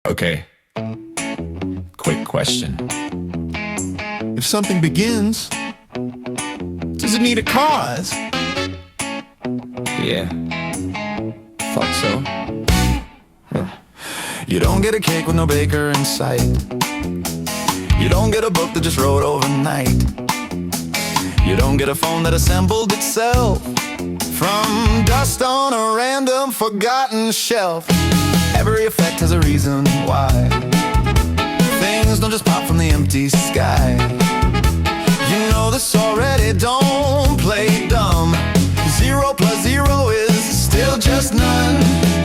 Okay. Quick question. If something begins, does it need a cause? Yeah. Thought so. You don't get a cake with no baker in sight. You don't get a book that just wrote overnight. You don't get a phone that assembled itself from dust on a random forgotten shelf. Every effect has a reason why. Things don't just pop from the empty sky. You know this already, don't play dumb. 0 + 0 is still just none.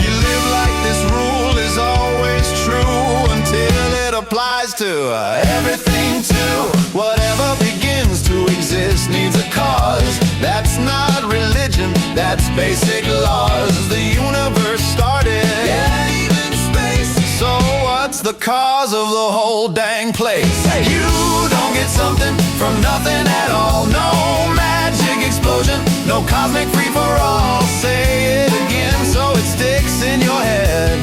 You live like this rule is always true until it applies to everything too. Whatever begins to exist needs a cause. That's not religion, that's basic laws. The universe started, yeah, even space. So what's the cause of the whole dang place? You don't get something from nothing at all. No magic explosion, no cosmic free-for-all. Say it again so it sticks in your head.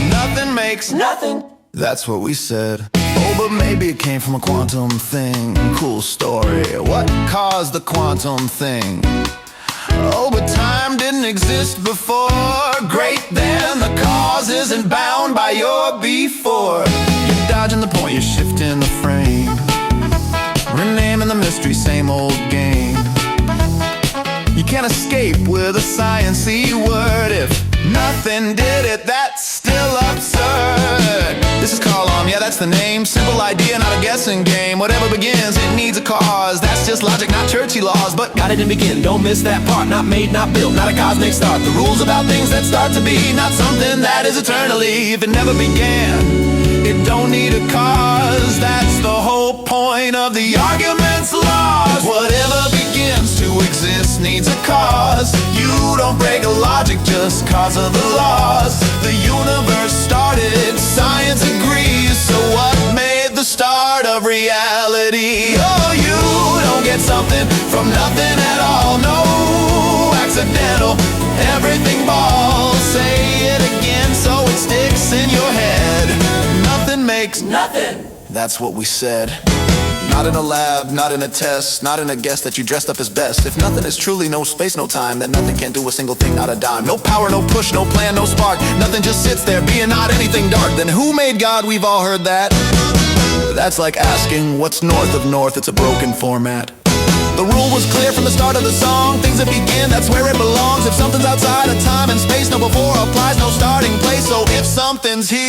Nothing makes nothing. That's what we said. Oh, but maybe it came from a quantum thing. Cool story. What caused the quantum thing? Oh, but time didn't exist before. Great, then the cause isn't bound by your before. You're dodging the point, you're shifting the frame, renaming the mystery, same old game. You can't escape with a science-y word. If nothing did it, that's still absurd. This is Kalam, yeah, that's the name. Simple idea, not a guessing game. Whatever begins, it needs a cause. That's just logic, not churchy laws. But got it in begin, don't miss that part. Not made, not built, not a cosmic start. The rules about things that start to be, not something that is eternally. If it never began, it don't need a cause. That's the whole point of the argument's laws. Whatever begins to exist needs a cause. You don't break a logic just cause of the laws. The universe started, science agrees. So what made the start of reality? Oh, you don't get something from nothing at all. No accidental, everything balls. Say it again so it sticks in your head. Nothing makes nothing. That's what we said. Not in a lab, not in a test, not in a guess that you dressed up as best. If nothing is truly no space, no time, then nothing can do a single thing, not a dime. No power, no push, no plan, no spark. Nothing just sits there, being not anything dark. Then who made God? We've all heard that. That's like asking what's north of north, it's a broken format. The rule was clear from the start of the song. Things that begin, that's where it belongs. If something's outside of time and space, no before applies, no starting place. So if something's here,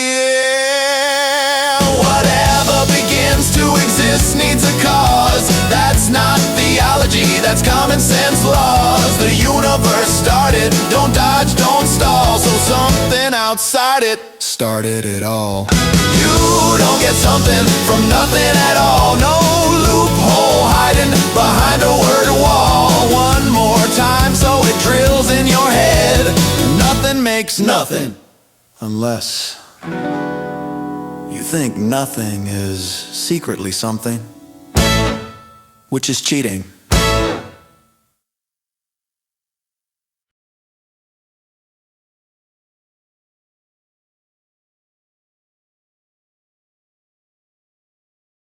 whatever begins to exist needs a cause. That's not theology, that's common sense laws. The universe started, don't dodge, don't stall. So something outside it started it all. You don't get something from nothing at all. No loophole hiding behind a word wall. One more time so it drills in your head. Nothing makes nothing unless you think nothing is secretly something, which is cheating.